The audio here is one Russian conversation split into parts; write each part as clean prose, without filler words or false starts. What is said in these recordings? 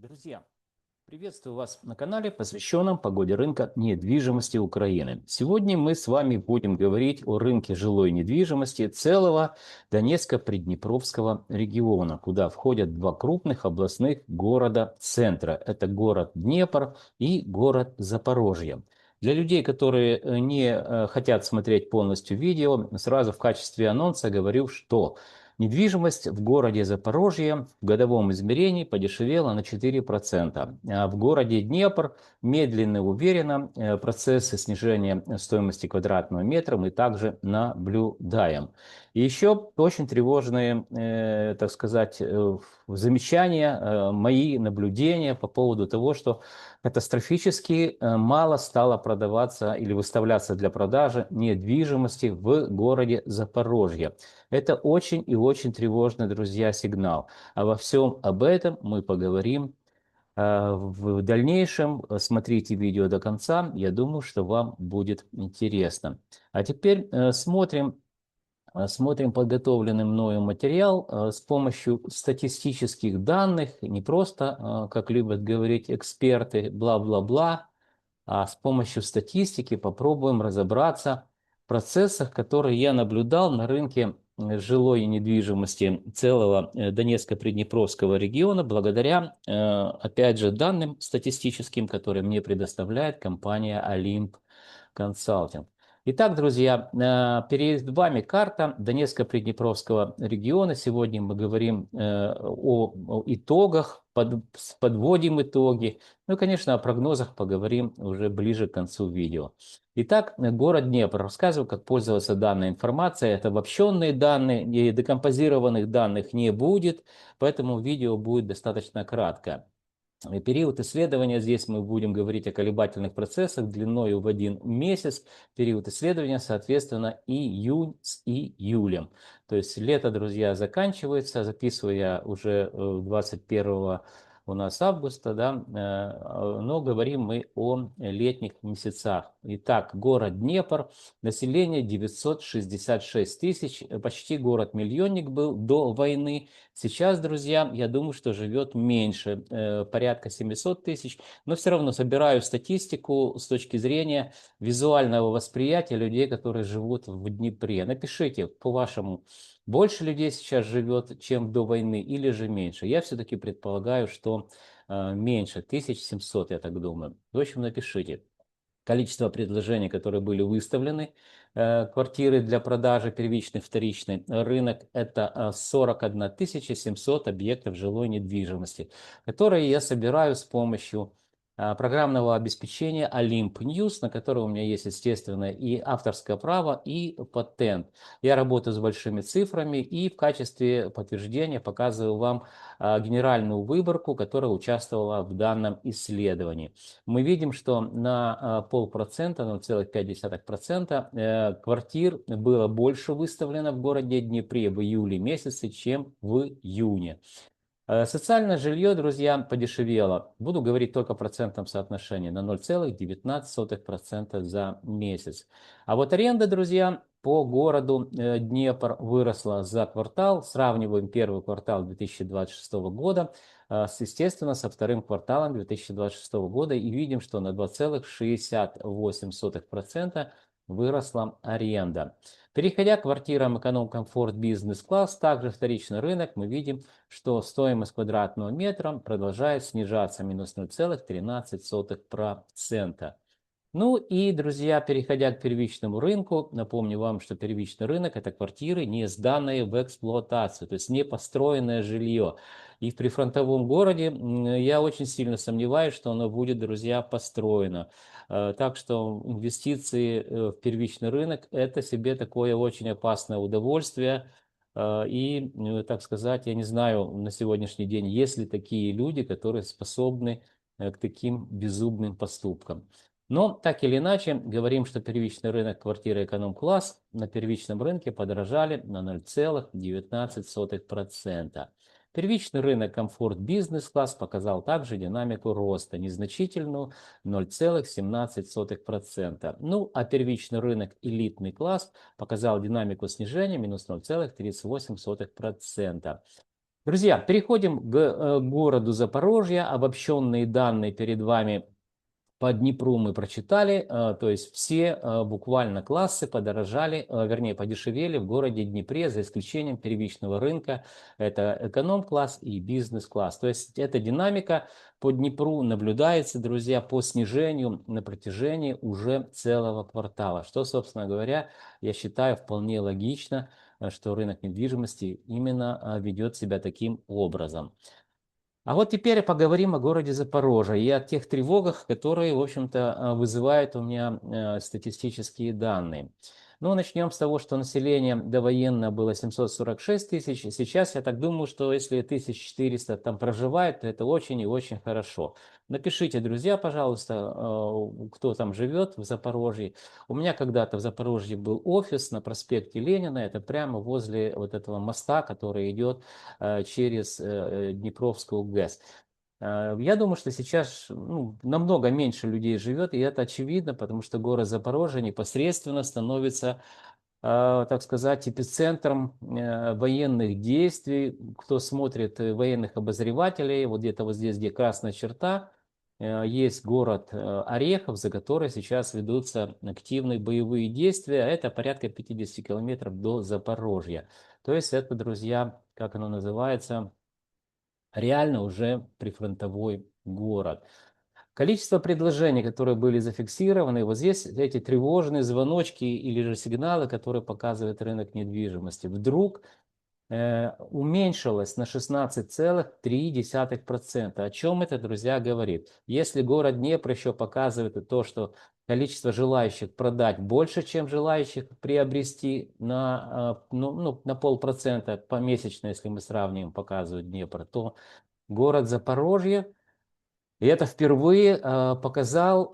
Друзья, приветствую вас на канале, посвященном погоде рынка недвижимости Украины. Сегодня мы с вами будем говорить о рынке жилой недвижимости целого Донецко-Приднепровского региона, куда входят два крупных областных города-центра. Это город Днепр и город Запорожье. Для людей, которые не хотят смотреть полностью видео, сразу в качестве анонса говорю, что недвижимость в городе Запорожье в годовом измерении подешевела на 4%, а в городе Днепр медленно и уверенно процессы снижения стоимости квадратного метра мы также наблюдаем. И еще очень тревожные, так сказать, замечания, мои наблюдения по поводу того, что катастрофически мало стало продаваться или выставляться для продажи недвижимости в городе Запорожье. Это очень и очень тревожный, друзья, сигнал. А во всем об этом мы поговорим в дальнейшем. Смотрите видео до конца. Я думаю, что вам будет интересно. А теперь смотрим подготовленный мною материал с помощью статистических данных, не просто, как любят говорить эксперты, бла-бла-бла, а с помощью статистики попробуем разобраться в процессах, которые я наблюдал на рынке жилой недвижимости целого Донецко-Приднепровского региона, благодаря, опять же, данным статистическим, которые мне предоставляет компания Олимп Консалтинг. Итак, друзья, перед вами карта Донецко-Приднепровского региона. Сегодня мы говорим о итогах, подводим итоги. Ну и, конечно, о прогнозах поговорим уже ближе к концу видео. Итак, город Днепр. Рассказываю, как пользоваться данной информацией. Это обобщенные данные, и декомпозированных данных не будет, поэтому видео будет достаточно кратко. Период исследования, здесь мы будем говорить о колебательных процессах длиной в 1 месяц. Период исследования, соответственно, июнь с июлем. То есть лето, друзья, заканчивается. Записываю я уже 21 у нас августа, да, но говорим мы о летних месяцах. Итак, город Днепр, население 966 тысяч, почти город-миллионник был до войны. Сейчас, друзья, я думаю, что живет меньше, порядка 700 тысяч, но все равно собираю статистику с точки зрения визуального восприятия людей, которые живут в Днепре. Напишите, по-вашему, больше людей сейчас живет, чем до войны, или же меньше? Я все-таки предполагаю, что меньше, 1700, я так думаю. В общем, напишите количество предложений, которые были выставлены, квартиры для продажи первичный, вторичный рынок, это 41 700 объектов жилой недвижимости, которые я собираю с помощью программного обеспечения Olymp News, на которое у меня есть, естественно, и авторское право, и патент. Я работаю с большими цифрами и в качестве подтверждения показываю вам генеральную выборку, которая участвовала в данном исследовании. Мы видим, что на 0,5%, 0,5% квартир было больше выставлено в городе Днепре в июле месяце, чем в июне. Социальное жилье, друзья, подешевело. Буду говорить только в процентном соотношении на 0,19% за месяц. А вот аренда, друзья, по городу Днепр выросла за квартал. Сравниваем первый квартал 2026 года, естественно, со вторым кварталом 2026 года и видим, что на 2,68% выросла аренда. Переходя к квартирам эконом-комфорт бизнес-класс, также вторичный рынок, мы видим, что стоимость квадратного метра продолжает снижаться, минус 0,13%. Ну и, друзья, переходя к первичному рынку, напомню вам, что первичный рынок – это квартиры, не сданные в эксплуатацию, то есть не построенное жилье. И в прифронтовом городе я очень сильно сомневаюсь, что оно будет, друзья, построено. Так что инвестиции в первичный рынок – это себе такое очень опасное удовольствие. И, так сказать, я не знаю на сегодняшний день, есть ли такие люди, которые способны к таким безумным поступкам. Но так или иначе, говорим, что первичный рынок квартиры эконом-класс на первичном рынке подорожали на 0,19%. Первичный рынок комфорт бизнес-класс показал также динамику роста, незначительную 0,17%. Ну а первичный рынок элитный класс показал динамику снижения минус 0,38%. Друзья, переходим к городу Запорожье. Обобщенные данные перед вами по Днепру мы прочитали, то есть все буквально классы подорожали, вернее подешевели в городе Днепре, за исключением первичного рынка, это эконом-класс и бизнес-класс. То есть эта динамика по Днепру наблюдается, друзья, по снижению на протяжении уже целого квартала, что, собственно говоря, я считаю вполне логично, что рынок недвижимости именно ведет себя таким образом. А вот теперь поговорим о городе Запорожье и о тех тревогах, которые, в общем-то, вызывают у меня статистические данные. Ну, начнем с того, что население довоенно было 746 тысяч. Сейчас я так думаю, что если 1400 там проживает, то это очень и очень хорошо. Напишите, друзья, пожалуйста, кто там живет в Запорожье. У меня когда-то в Запорожье был офис на проспекте Ленина. Это прямо возле вот этого моста, который идет через Днепровскую ГЭС. Я думаю, что сейчас намного меньше людей живет, и это очевидно, потому что город Запорожье непосредственно становится, так сказать, эпицентром военных действий. Кто смотрит военных обозревателей, вот где-то вот здесь, где красная черта, есть город Орехов, за который сейчас ведутся активные боевые действия. Это порядка 50 километров до Запорожья. То есть это, друзья, как оно называется, реально уже прифронтовой город. Количество предложений, которые были зафиксированы, вот здесь эти тревожные звоночки или же сигналы, которые показывает рынок недвижимости, вдруг уменьшилось на 16,3%. О чем это, друзья, говорит? Если город Днепр еще показывает то, что количество желающих продать больше, чем желающих приобрести на полпроцента помесячно, если мы сравним, показывает Днепр, то город Запорожье, и это впервые показал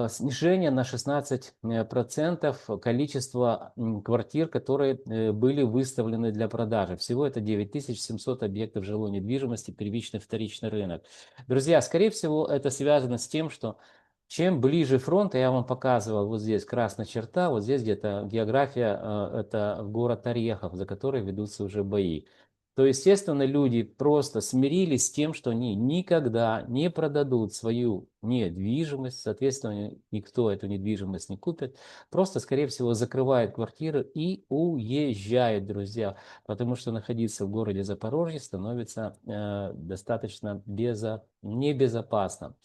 снижение на 16% количества квартир, которые были выставлены для продажи. Всего это 9700 объектов жилой недвижимости, первичный, вторичный рынок. Друзья, скорее всего, это связано с тем, что чем ближе фронт, я вам показывал, вот здесь красная черта, вот здесь где-то география, это город Орехов, за который ведутся уже бои. То, естественно, люди просто смирились с тем, что они никогда не продадут свою недвижимость, соответственно, никто эту недвижимость не купит, просто, скорее всего, закрывают квартиры и уезжают, друзья, потому что находиться в городе Запорожье становится достаточно небезопасно.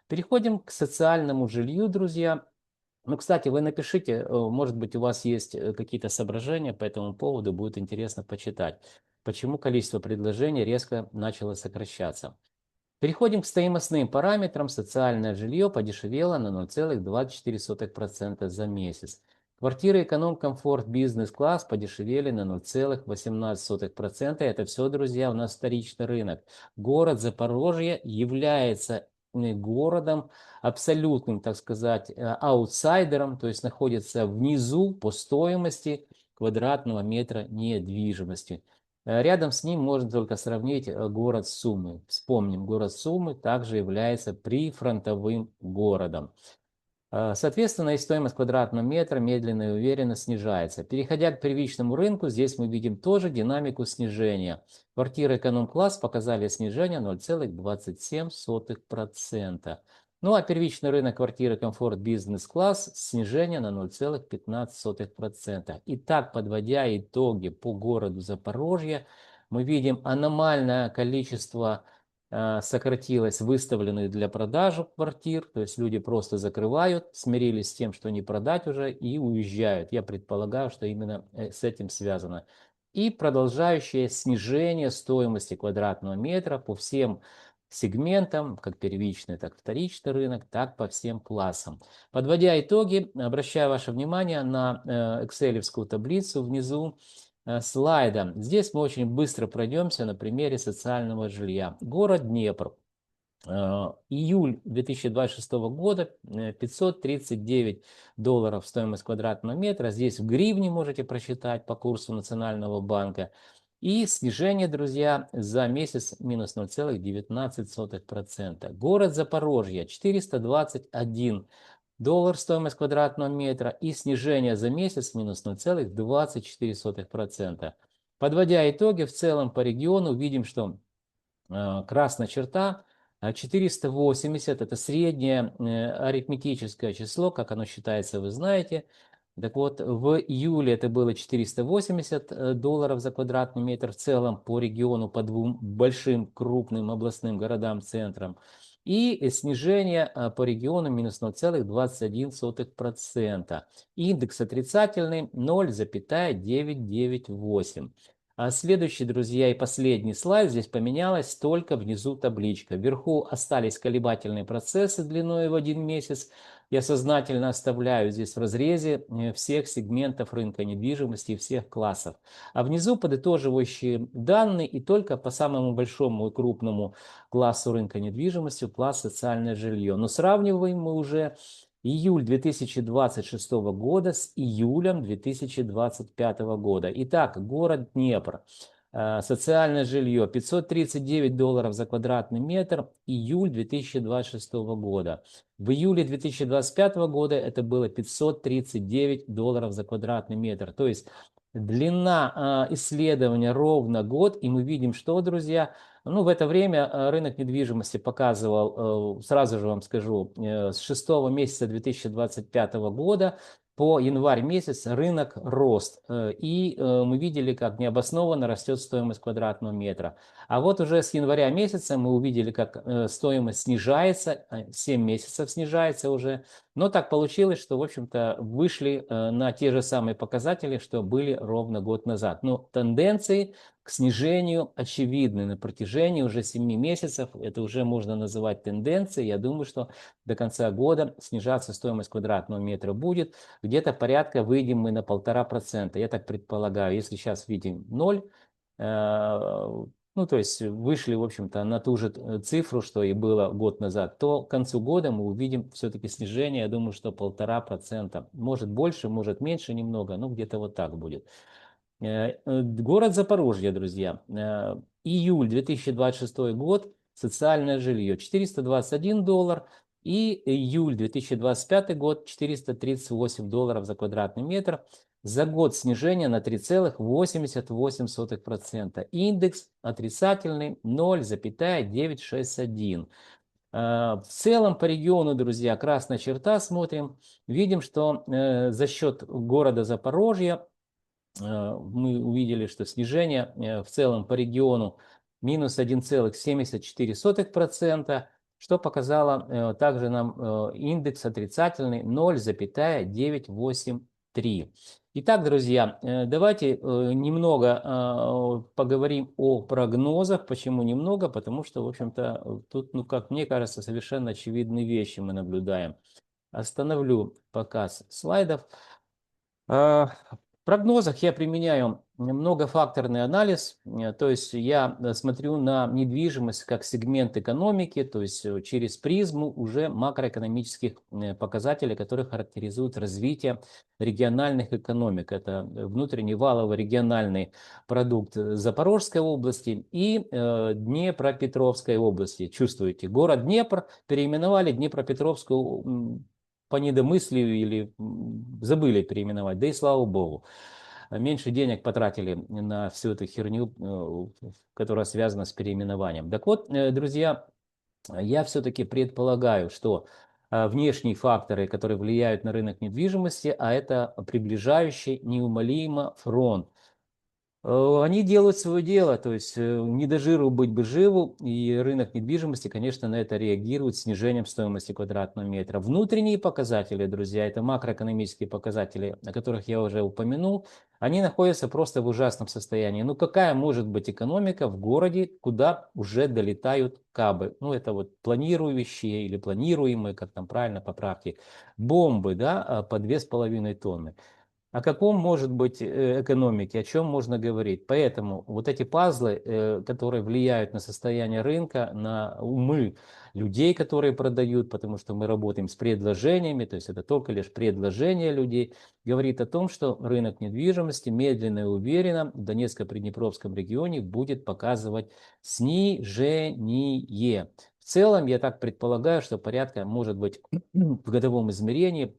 Переходим к социальному жилью, друзья. Ну, кстати, вы напишите, может быть, у вас есть какие-то соображения по этому поводу, будет интересно почитать, почему количество предложений резко начало сокращаться. Переходим к стоимостным параметрам. Социальное жилье подешевело на 0,24% за месяц. Квартиры эконом-комфорт бизнес-класс подешевели на 0,18%. Это все, друзья, у нас вторичный рынок. Город Запорожье является городом абсолютным, так сказать, аутсайдером, то есть находится внизу по стоимости квадратного метра недвижимости. Рядом с ним можно только сравнить город Сумы. Вспомним, город Сумы также является прифронтовым городом. Соответственно, и стоимость квадратного метра медленно и уверенно снижается. Переходя к первичному рынку, здесь мы видим тоже динамику снижения. Квартиры эконом-класс показали снижение 0,27%. Ну а первичный рынок квартиры комфорт бизнес-класс снижение на 0,15%. Итак, подводя итоги по городу Запорожье, мы видим аномальное количество сократилось выставленных для продажи квартир, то есть люди просто закрывают, смирились с тем, что не продать уже и уезжают. Я предполагаю, что именно с этим связано. И продолжающее снижение стоимости квадратного метра по всем сегментам, как первичный, так и вторичный рынок, так по всем классам. Подводя итоги, обращаю ваше внимание на Excel-евскую таблицу внизу слайда. Здесь мы очень быстро пройдемся на примере социального жилья. Город Днепр. Июль 2026 года, $539 стоимость квадратного метра. Здесь в гривне можете просчитать по курсу Национального банка. И снижение, друзья, за месяц минус 0,19%. Город Запорожье, $421 стоимость квадратного метра и снижение за месяц минус 0,24%. Подводя итоги, в целом по региону видим, что красная черта 480 – это среднее арифметическое число, как оно считается, вы знаете. Так вот, в июле это было 480 долларов за квадратный метр в целом по региону, по двум большим крупным областным городам-центрам. И снижение по региону минус 0,21%. Индекс отрицательный 0,998. А следующий, друзья, и последний слайд. Здесь поменялось только внизу табличка. Вверху остались колебательные процессы длиной в 1 месяц. Я сознательно оставляю здесь в разрезе всех сегментов рынка недвижимости и всех классов. А внизу подытоживающие данные и только по самому большому и крупному классу рынка недвижимости, класс социальное жилье. Но сравниваем мы уже июль 2026 года с июлем 2025 года. Итак, город Днепр. Социальное жилье 539 долларов за квадратный метр, июль 2026 года. В июле 2025 года это было 539 долларов за квадратный метр. То есть длина исследования ровно год, и мы видим, что, друзья, ну, в это время рынок недвижимости показывал, сразу же вам скажу, с 6 месяца 2025 года по январь месяц рынок рост. И мы видели, как необоснованно растет стоимость квадратного метра. А вот уже с января месяца мы увидели, как стоимость снижается, 7 месяцев снижается уже. Но так получилось, что, в общем-то, вышли на те же самые показатели, что были ровно год назад. Но тенденции к снижению очевидны на протяжении уже 7 месяцев. Это уже можно называть тенденцией. Я думаю, что до конца года снижаться стоимость квадратного метра будет. Где-то порядка выйдем мы на 1,5%. Я так предполагаю, если сейчас видим 0, ну, то есть вышли, в общем-то, на ту же цифру, что и было год назад, то к концу года мы увидим все-таки снижение, я думаю, что 1,5%. Может больше, может меньше немного, но где-то вот так будет. Город Запорожье, друзья. Июль 2026 год. Социальное жилье 421 доллар. И июль 2025 год 438 долларов за квадратный метр. За год снижение на 3,88%. Индекс отрицательный 0,961. В целом по региону, друзья, красная черта смотрим. Видим, что за счет города Запорожья мы увидели, что снижение в целом по региону минус 1,74%, что показало также нам индекс отрицательный 0,983. Итак, друзья, давайте немного поговорим о прогнозах. Почему немного? Потому что, в общем-то, тут, ну, как мне кажется, совершенно очевидные вещи мы наблюдаем. Остановлю показ слайдов. В прогнозах я применяю многофакторный анализ, то есть я смотрю на недвижимость как сегмент экономики, то есть через призму уже макроэкономических показателей, которые характеризуют развитие региональных экономик. Это внутренний валовый региональный продукт Запорожской области и Днепропетровской области. Чувствуете, город Днепр переименовали Днепропетровскую по недомыслию или забыли переименовать, да и слава богу. Меньше денег потратили на всю эту херню, которая связана с переименованием. Так вот, друзья, я все-таки предполагаю, что внешние факторы, которые влияют на рынок недвижимости, а это приближающий неумолимо фронт, они делают свое дело, то есть не до жиру быть бы живу, и рынок недвижимости, конечно, на это реагирует снижением стоимости квадратного метра. Внутренние показатели, друзья, это макроэкономические показатели, о которых я уже упомянул, они находятся просто в ужасном состоянии. Ну какая может быть экономика в городе, куда уже долетают кабы? Ну это вот планирующие или планируемые, как там правильно, поправьте, бомбы, да, по 2,5 тонны. О каком может быть экономике, о чем можно говорить? Поэтому вот эти пазлы, которые влияют на состояние рынка, на умы людей, которые продают, потому что мы работаем с предложениями, то есть это только лишь предложение людей, говорит о том, что рынок недвижимости медленно и уверенно в Донецко-Приднепровском регионе будет показывать снижение. В целом, я так предполагаю, что порядка, может быть, в годовом измерении,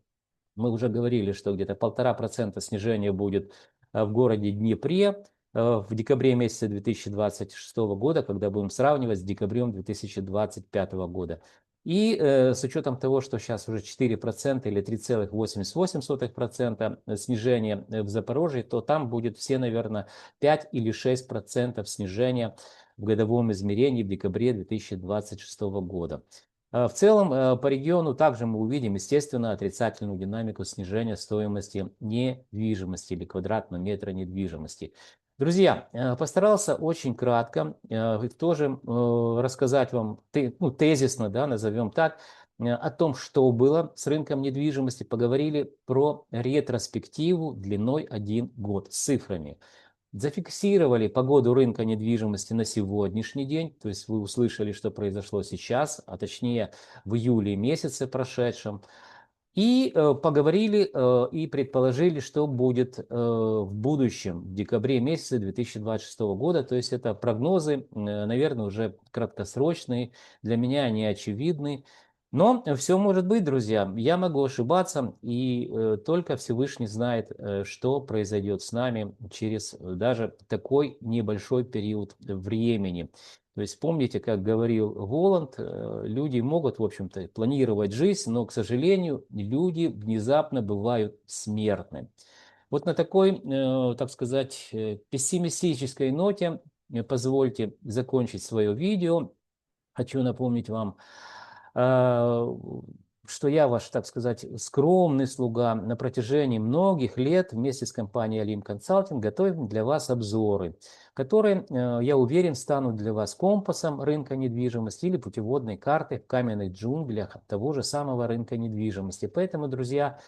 мы уже говорили, что где-то 1,5% снижения будет в городе Днепре. в декабре месяце 2026 года, когда будем сравнивать с декабрем 2025 года. И с учетом того, что сейчас уже 4% или 3,88% снижения в Запорожье, то там будет все, наверное, 5 или 6% снижения в годовом измерении в декабре 2026 года. В целом, по региону также мы увидим, естественно, отрицательную динамику снижения стоимости недвижимости или квадратного метра недвижимости. Друзья, постарался очень кратко тоже рассказать вам тезисно, да, назовем так, о том, что было с рынком недвижимости. Поговорили про ретроспективу длиной 1 год с цифрами. Зафиксировали погоду рынка недвижимости на сегодняшний день, то есть вы услышали, что произошло сейчас, а точнее в июле месяце прошедшем. И поговорили и предположили, что будет в будущем, в декабре месяце 2026 года. То есть это прогнозы, наверное, уже краткосрочные, для меня они очевидны. Но все может быть, друзья. Я могу ошибаться, и только Всевышний знает, что произойдет с нами через даже такой небольшой период времени. То есть помните, как говорил Воланд, люди могут, в общем-то, планировать жизнь, но, к сожалению, люди внезапно бывают смертны. Вот на такой, так сказать, пессимистической ноте позвольте закончить свое видео. Хочу напомнить вам, э, что я ваш, так сказать, скромный слуга. На протяжении многих лет вместе с компанией Alim Consulting готовим для вас обзоры, которые, я уверен, станут для вас компасом рынка недвижимости или путеводной картой в каменных джунглях того же самого рынка недвижимости. Поэтому, друзья,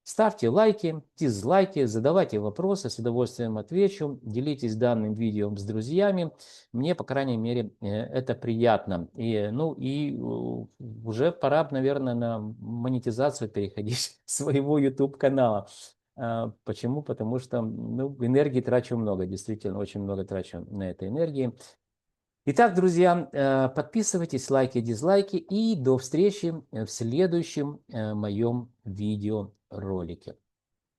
ставьте лайки, дизлайки, задавайте вопросы, с удовольствием отвечу, делитесь данным видео с друзьями. Мне, по крайней мере, это приятно. И уже пора, наверное, на монетизацию переходить своего YouTube-канала. Почему? Потому что энергии трачу много, действительно, очень много трачу на этой энергии. Итак, друзья, подписывайтесь, лайки, дизлайки, и до встречи в следующем моем видеоролике.